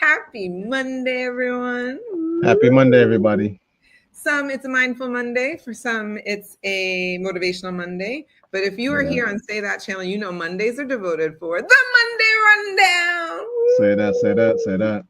Happy Monday, everyone. Happy Monday, everybody. Some it's a mindful Monday. For some, it's a motivational Monday. But if you Say are that. here on Say That channel, you know Mondays are devoted for the Monday Rundown. Say that. Say that. Say that.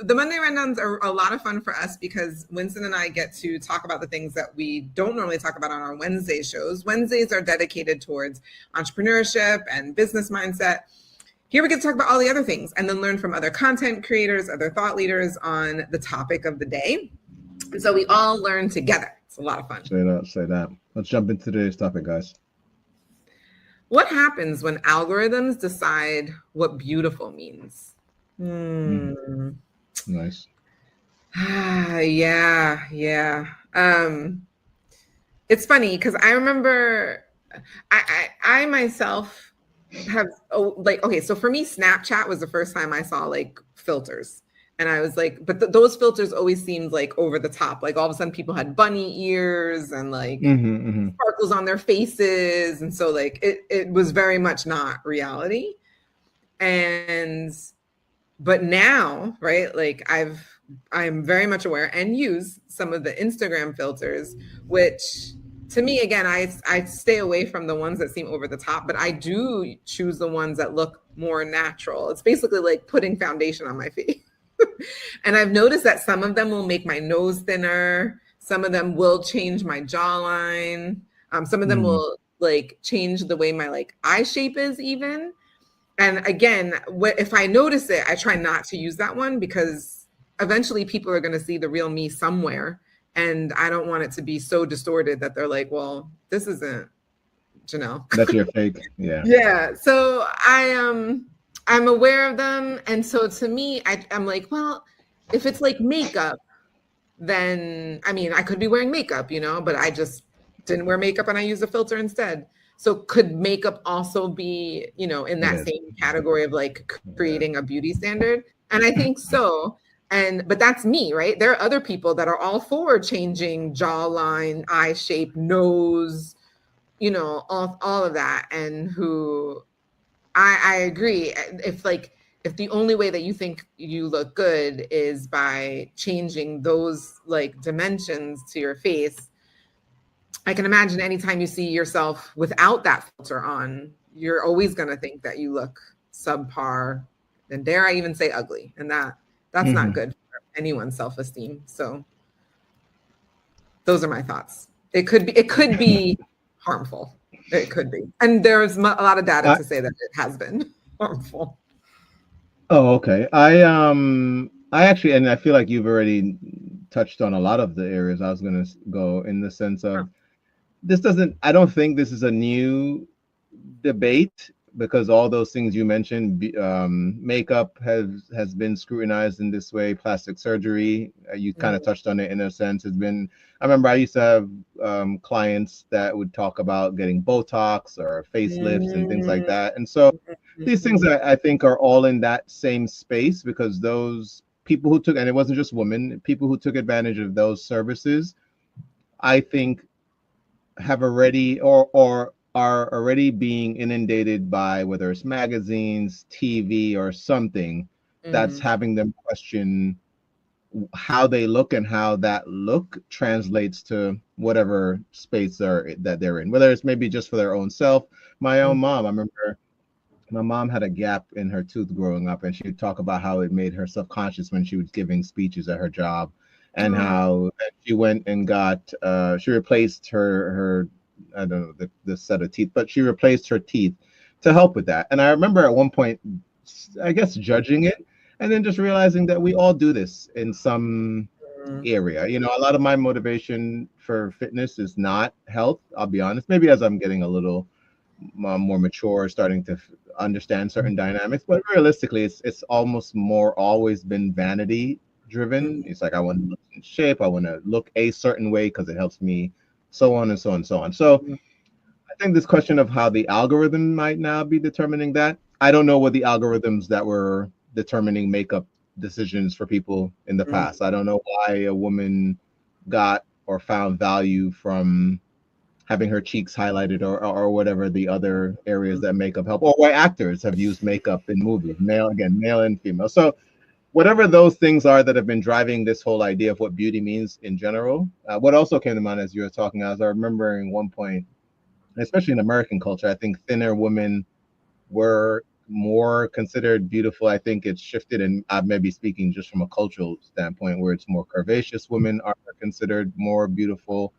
The Monday rundowns are a lot of fun for us because Winston and I get to talk about the things that we don't normally talk about on our Wednesday shows. Wednesdays are dedicated towards entrepreneurship and business mindset. Here we get to talk about all the other things and then learn from other content creators, other thought leaders on the topic of the day. And so we all learn together. It's a lot of fun. Say that. Say that. Let's jump into today's topic, guys. What happens when algorithms decide what beautiful means? Nice. Yeah. It's funny because I remember I myself have okay, so for me Snapchat was the first time I saw like filters, and I was like, but those filters always seemed like over the top. Like all of a sudden people had bunny ears and like sparkles on their faces, and so like it was very much not reality. But now, right, like I'm very much aware and use some of the Instagram filters, which to me, again, I stay away from the ones that seem over the top, but I do choose the ones that look more natural. It's basically like putting foundation on my face. And I've noticed that some of them will make my nose thinner. Some of them will change my jawline. Some of them will like change the way my like eye shape is even. And again, if I notice it, I try not to use that one because eventually people are going to see the real me somewhere. And I don't want it to be so distorted that they're like, well, this isn't Janelle. That's your fake. Yeah. Yeah. So I'm aware of them. And so to me, I'm like, well, if it's like makeup, then I mean, I could be wearing makeup, but I just didn't wear makeup and I used a filter instead. So could makeup also be, in that same category of like creating a beauty standard? And I think so. But that's me, right? There are other people that are all for changing jawline, eye shape, nose, all of that. And who I agree. If the only way that you think you look good is by changing those like dimensions to your face, I can imagine anytime you see yourself without that filter on, you're always going to think that you look subpar, and dare I even say ugly, and that's not good for anyone's self-esteem. So those are my thoughts. It could be harmful. It could be, and there's a lot of data to say that it has been harmful. Oh, okay. I actually, and I feel like you've already touched on a lot of the areas I was going to go, in the sense of I don't think this is a new debate, because all those things you mentioned, makeup has been scrutinized in this way, plastic surgery, you kind of touched on it in a sense. I remember I used to have clients that would talk about getting Botox or facelifts and things like that. And so these things I think are all in that same space, because those people who took, and it wasn't just women, people who took advantage of those services, I think have already or are already being inundated by, whether it's magazines, TV, or something that's having them question how they look and how that look translates to whatever space that they're in, whether it's maybe just for their own self. My own mom, I remember my mom had a gap in her tooth growing up, and she would talk about how it made her self-conscious when she was giving speeches at her job, and how she went and got she replaced her I don't know the set of teeth, but she replaced her teeth to help with that. And I remember at one point, I guess, judging it, and then just realizing that we all do this in some area. A lot of my motivation for fitness is not health, I'll be honest. Maybe as I'm getting a little more mature, starting to understand certain dynamics, but realistically it's almost always been vanity driven. It's like, I want to look in shape, I want to look a certain way because it helps me, so on and so on and so on. So I think this question of how the algorithm might now be determining that, I don't know what the algorithms that were determining makeup decisions for people in the past. I don't know why a woman got or found value from having her cheeks highlighted or whatever the other areas that makeup help, or why actors have used makeup in movies, male and female. So whatever those things are that have been driving this whole idea of what beauty means in general. What also came to mind as you were talking, I was remembering one point, especially in American culture, I think thinner women were more considered beautiful. I think it's shifted, and I may be speaking just from a cultural standpoint, where it's more curvaceous women are considered more beautiful.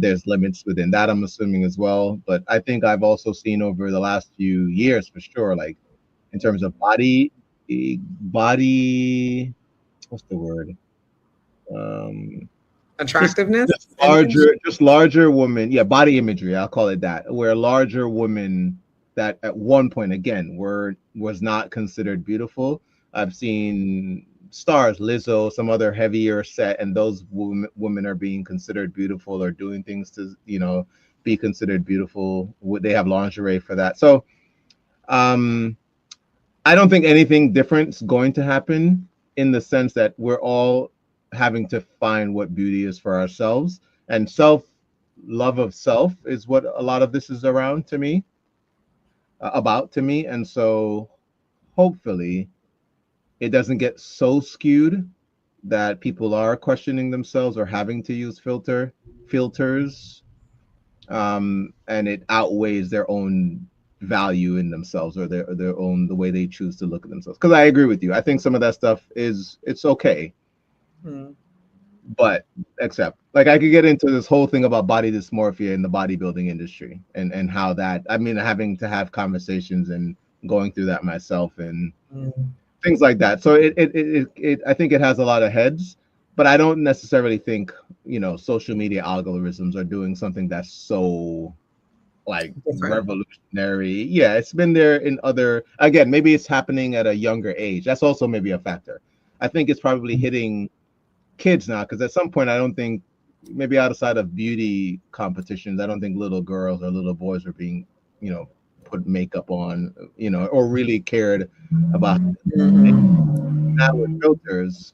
There's limits within that, I'm assuming, as well. But I think I've also seen over the last few years, for sure, like in terms of body, what's the word? Attractiveness, just larger women. Yeah, body imagery. I'll call it that. Where larger women that at one point again was not considered beautiful. I've seen stars, Lizzo, some other heavier set, and those women are being considered beautiful or doing things to be considered beautiful. They have lingerie for that. So I don't think anything different is going to happen, in the sense that we're all having to find what beauty is for ourselves, and love of self is what a lot of this is around to me, and so hopefully it doesn't get so skewed that people are questioning themselves or having to use filters, and it outweighs their own value in themselves, or their own, the way they choose to look at themselves. Because I agree with you, I think some of that stuff it's okay. But except, like, I could get into this whole thing about body dysmorphia in the bodybuilding industry, and how that, I mean, having to have conversations and going through that myself, and things like that. So it I think it has a lot of heads, but I don't necessarily think social media algorithms are doing something that's so like revolutionary. Yeah, it's been there in other, again, maybe it's happening at a younger age. That's also maybe a factor. I think it's probably hitting kids now, because at some point, I don't think, maybe outside of beauty competitions, I don't think little girls or little boys are being put makeup on, or really cared about. Now with filters,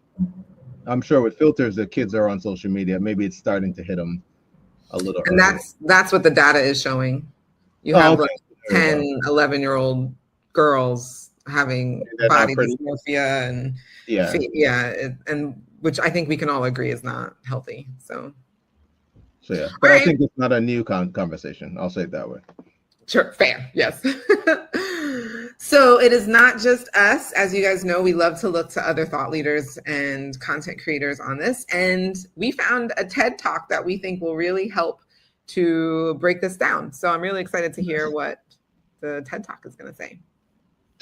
I'm sure with filters, the kids are on social media, maybe it's starting to hit them a little and early. That's what the data is showing. You have like 10, 11-year-old girls having body dysmorphia, and and which I think we can all agree is not healthy. So yeah, but I think it's not a new conversation. I'll say it that way. Sure, fair, yes. So it is not just us. As you guys know, we love to look to other thought leaders and content creators on this. And we found a TED Talk that we think will really help to break this down. So I'm really excited to hear what the TED Talk is going to say.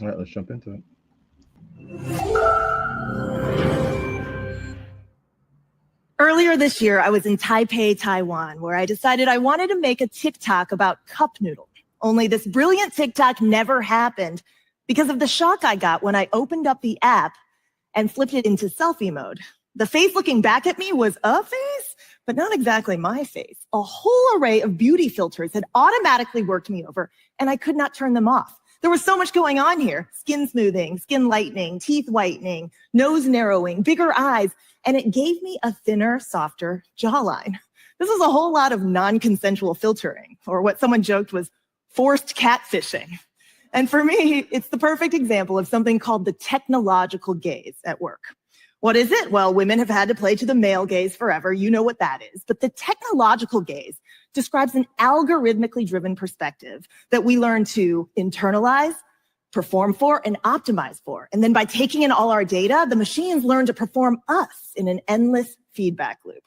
All right, let's jump into it. Earlier this year, I was in Taipei, Taiwan, where I decided I wanted to make a TikTok about cup noodle. Only this brilliant TikTok never happened because of the shock I got when I opened up the app and flipped it into selfie mode. The face looking back at me was a face, but not exactly my face. A whole array of beauty filters had automatically worked me over, and I could not turn them off. There was so much going on here: skin smoothing, skin lightening, teeth whitening, nose narrowing, bigger eyes, and it gave me a thinner, softer jawline. This was a whole lot of non-consensual filtering, or what someone joked was forced catfishing. And for me, it's the perfect example of something called the technological gaze at work. What is it? Well, women have had to play to the male gaze forever. You know what that is. But the technological gaze describes an algorithmically driven perspective that we learn to internalize, perform for, and optimize for. And then by taking in all our data, the machines learn to perform us in an endless feedback loop.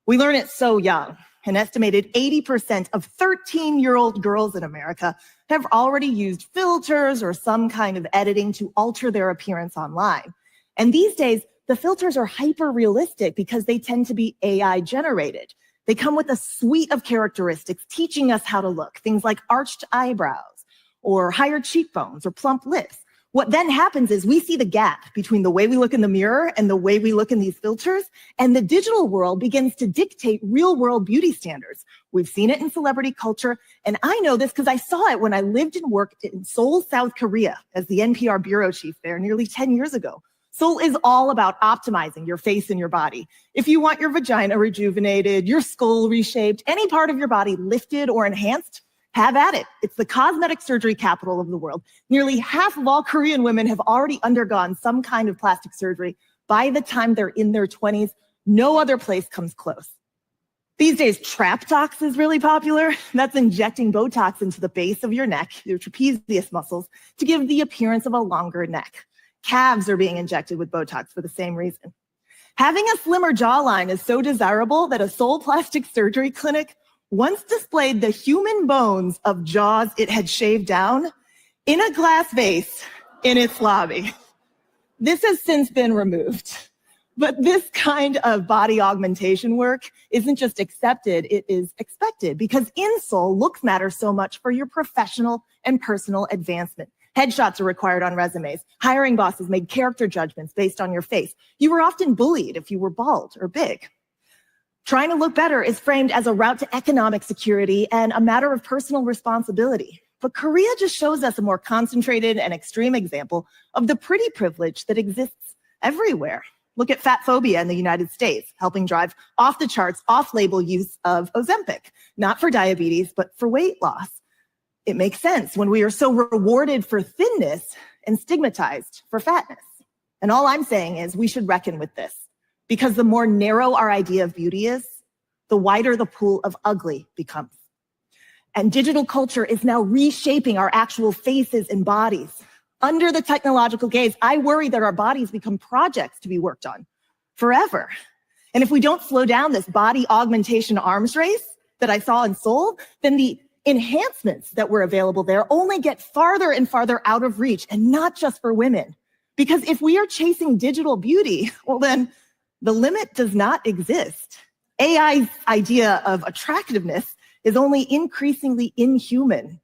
We learn it so young. An estimated 80% of 13-year-old girls in America have already used filters or some kind of editing to alter their appearance online. And these days, the filters are hyper-realistic because they tend to be AI generated. They come with a suite of characteristics teaching us how to look, things like arched eyebrows or higher cheekbones or plump lips. What then happens is we see the gap between the way we look in the mirror and the way we look in these filters, and the digital world begins to dictate real-world beauty standards. We've seen it in celebrity culture, and I know this because I saw it when I lived and worked in Seoul, South Korea as the NPR bureau chief there nearly 10 years ago. Soul is all about optimizing your face and your body. If you want your vagina rejuvenated, your skull reshaped, any part of your body lifted or enhanced, have at it. It's the cosmetic surgery capital of the world. Nearly half of all Korean women have already undergone some kind of plastic surgery. By the time they're in their 20s, no other place comes close. These days, Traptox is really popular. That's injecting Botox into the base of your neck, your trapezius muscles, to give the appearance of a longer neck. Calves are being injected with Botox for the same reason. Having a slimmer jawline is so desirable that a Soul plastic surgery clinic once displayed the human bones of jaws it had shaved down in a glass vase in its lobby. This has since been removed. But this kind of body augmentation work isn't just accepted, it is expected, because in Soul, looks matter so much for your professional and personal advancement. Headshots are required on resumes. Hiring bosses made character judgments based on your face. You were often bullied if you were bald or big. Trying to look better is framed as a route to economic security and a matter of personal responsibility. But Korea just shows us a more concentrated and extreme example of the pretty privilege that exists everywhere. Look at fat phobia in the United States, helping drive off the charts, off-label use of Ozempic, not for diabetes, but for weight loss. It makes sense when we are so rewarded for thinness and stigmatized for fatness. And all I'm saying is we should reckon with this, because the more narrow our idea of beauty is, the wider the pool of ugly becomes. And digital culture is now reshaping our actual faces and bodies. Under the technological gaze, I worry that our bodies become projects to be worked on forever. And if we don't slow down this body augmentation arms race that I saw in Seoul, then the enhancements that were available there only get farther and farther out of reach, and not just for women. Because if we are chasing digital beauty, well, then the limit does not exist. AI's idea of attractiveness is only increasingly inhuman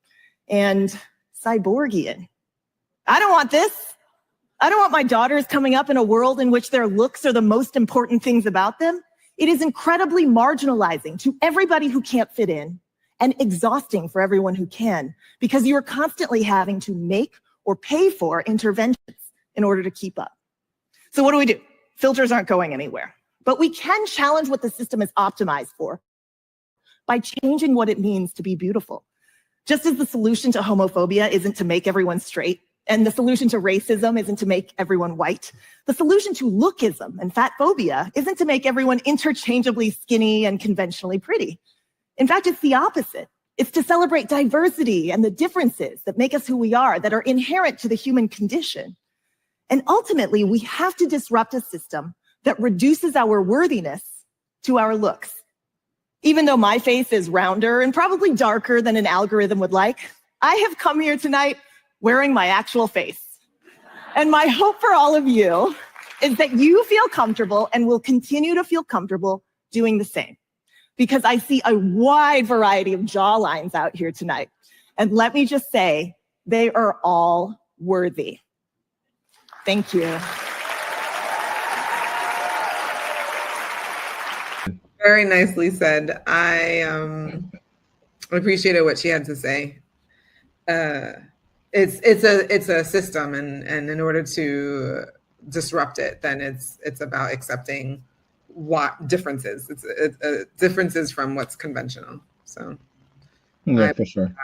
and cyborgian. I don't want this. I don't want my daughters coming up in a world in which their looks are the most important things about them. It is incredibly marginalizing to everybody who can't fit in and exhausting for everyone who can, because you are constantly having to make or pay for interventions in order to keep up. So what do? Filters aren't going anywhere, but we can challenge what the system is optimized for by changing what it means to be beautiful. Just as the solution to homophobia isn't to make everyone straight, and the solution to racism isn't to make everyone white, the solution to lookism and fat phobia isn't to make everyone interchangeably skinny and conventionally pretty. In fact, it's the opposite. It's to celebrate diversity and the differences that make us who we are, that are inherent to the human condition. And ultimately, we have to disrupt a system that reduces our worthiness to our looks. Even though my face is rounder and probably darker than an algorithm would like, I have come here tonight wearing my actual face. And my hope for all of you is that you feel comfortable and will continue to feel comfortable doing the same. Because I see a wide variety of jawlines out here tonight. And let me just say, they are all worthy. Thank you. Very nicely said. I appreciated what she had to say. It's a system, and in order to disrupt it, then it's about accepting what differences. It's differences from what's conventional. So yeah, for sure.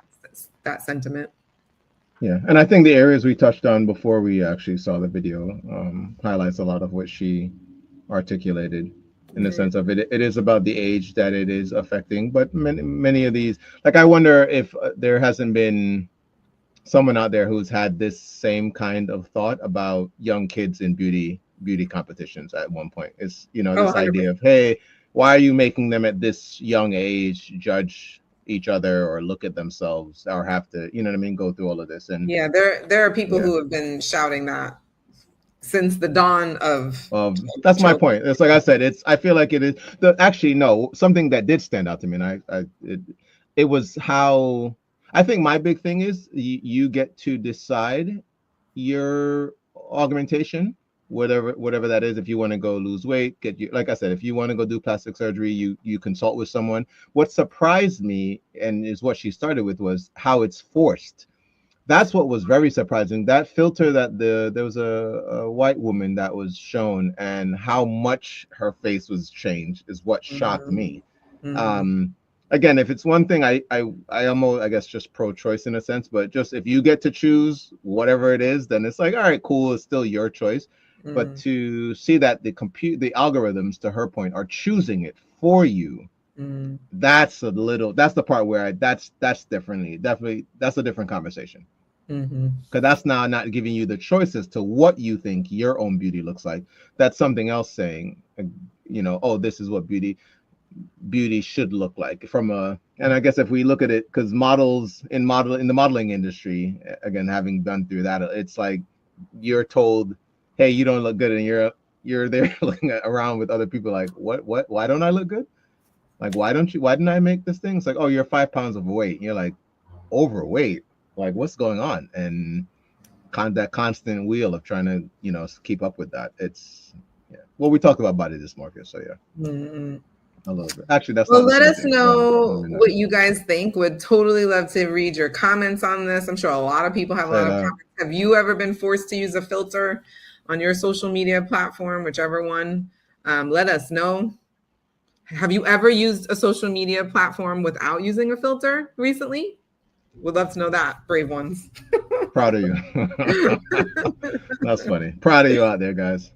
That sentiment. Yeah, and I think the areas we touched on before we actually saw the video highlights a lot of what she articulated, in the sense of it is about the age that it is affecting. But many of these, like, I wonder if there hasn't been someone out there who's had this same kind of thought about young kids in beauty competitions at one point. It's, this 100%. Idea of, hey, why are you making them at this young age judge each other or look at themselves or have to, go through all of this? And yeah, there are people who have been shouting that since the dawn of that's my point. It's like I said, I feel like it is something that did stand out to me, and it was how I think my big thing is you get to decide your augmentation, whatever that is. If you want to go lose weight, like I said, if you want to go do plastic surgery, you consult with someone. What surprised me, and is what she started with, was how it's forced. That's what was very surprising. That filter that there was a white woman that was shown, and how much her face was changed is what shocked me. Um, Again, if it's one thing, I almost, I guess, just pro-choice in a sense, but just if you get to choose whatever it is, then it's like, all right, cool, it's still your choice. But to see that the algorithms, to her point, are choosing it for you, that's the part where that's definitely that's a different conversation. Because that's now not giving you the choices to what you think your own beauty looks like. That's something else saying, oh, this is what beauty should look like from a. And I guess if we look at it, because in the modeling industry, again, having been through that, it's like you're told, hey, you don't look good, and you're there looking around with other people like, what, why don't I look good? Like, why didn't I make this thing? It's like, oh, you're 5 pounds overweight. And you're like, overweight? Like, what's going on? And that constant wheel of trying to, keep up with that. It's, yeah. Well, we talked about body dysmorphia, so yeah. A little bit. Actually, that's well, let us know what you guys think. Would totally love to read your comments on this. I'm sure a lot of people have a lot of comments. Have you ever been forced to use a filter on your social media platform, whichever one? Let us know. Have you ever used a social media platform without using a filter recently? Would love to know that, brave ones. Proud of you. That's funny. Proud of you out there, guys.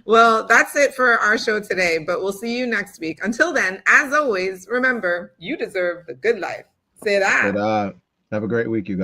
Well, that's it for our show today, but we'll see you next week. Until then, as always, remember, you deserve the good life. Say that. Have a great week, you guys.